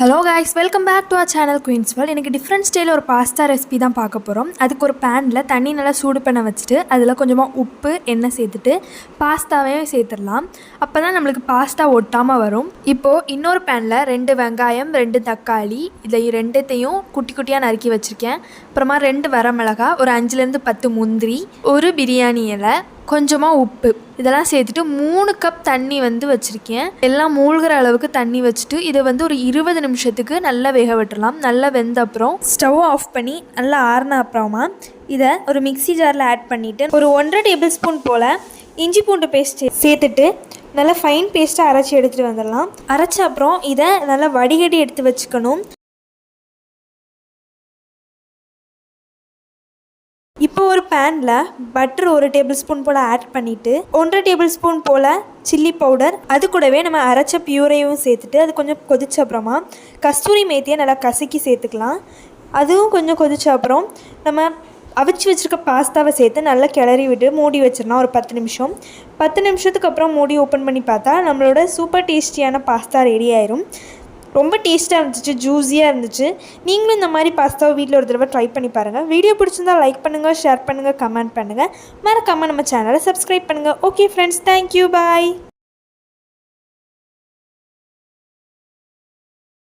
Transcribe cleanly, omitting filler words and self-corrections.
Hello guys, welcome back to our channel queens world. எனக்கு different ஸ்டைலில் ஒரு pasta recipe தான் பார்க்க போகிறோம். அதுக்கு ஒரு பேனில் தண்ணி நல்லா சூடு பண்ண வச்சுட்டு அதில் கொஞ்சமாக உப்பு எண்ணெய் சேர்த்துட்டு பாஸ்தாவையும் சேர்த்துடலாம். அப்போ தான் நம்மளுக்கு பாஸ்தா ஒட்டாமல் வரும். இப்போது இன்னொரு பேனில் 2 வெங்காயம் 2 தக்காளி இதை ரெண்டுத்தையும் குட்டி குட்டியாக நறுக்கி வச்சுருக்கேன். அப்புறமா 2 வரமிளகா, ஒரு 5லேருந்து 10 முந்திரி, ஒரு பிரியாணி இலை, கொஞ்சமாக உப்பு இதெல்லாம் சேர்த்துட்டு 3 கப் தண்ணி வச்சுருக்கேன். எல்லாம் மூழ்கிற அளவுக்கு தண்ணி வச்சுட்டு இதை ஒரு 20 நிமிஷத்துக்கு நல்லா வேக விட்டுடலாம். நல்லா வெந்த அப்புறம் ஸ்டவ் ஆஃப் பண்ணி நல்லா ஆறின அப்புறமா இதை ஒரு மிக்ஸி ஜாரில் ஆட் பண்ணிவிட்டு ஒரு 1.5 டேபிள் ஸ்பூன் போல் இஞ்சி பூண்டு பேஸ்ட் சேர்த்துட்டு நல்லா ஃபைன் பேஸ்ட்டாக அரைச்சி எடுத்துகிட்டு வந்துடலாம். அரைச்ச அப்புறம் இதை நல்லா வடிகட்டி எடுத்து வச்சுக்கணும். இப்போ ஒரு பேனில் பட்டர் 1 டேபிள் ஸ்பூன் போல் ஆட் பண்ணிவிட்டு 1.5 டேபிள் ஸ்பூன் போல் சில்லி பவுடர், அது கூடவே நம்ம அரைச்ச பியூரையும் சேர்த்துட்டு அது கொஞ்சம் கொதிச்ச அப்புறமா கஸ்தூரி மேத்தியை நல்லா கசக்கி சேர்த்துக்கலாம். அதுவும் கொஞ்சம் கொதிச்ச அப்புறம் நம்ம அவிச்சு வச்சுருக்க பாஸ்தாவை சேர்த்து நல்லா கிளறி விட்டு மூடி வச்சிடலாம் ஒரு 10 நிமிஷம். 10 நிமிஷத்துக்கு அப்புறம் மூடி ஓப்பன் பண்ணி பார்த்தா நம்மளோட சூப்பர் டேஸ்டியான பாஸ்தா ரெடி ஆயிரும். ரொம்ப டேஸ்ட்டாக இருந்துச்சு, ஜூஸியாக இருந்துச்சு. நீங்களும் இந்த மாதிரி பாஸ்தாவை வீட்டில் ஒரு தடவை ட்ரை பண்ணி பாருங்கள். வீடியோ பிடிச்சிருந்தால் லைக் பண்ணுங்கள், ஷேர் பண்ணுங்கள், கமெண்ட் பண்ணுங்கள். மறக்காமல் நம்ம சேனலை சப்ஸ்கிரைப் பண்ணுங்கள். ஓகே ஃப்ரெண்ட்ஸ், தேங்க்யூ, பாய்.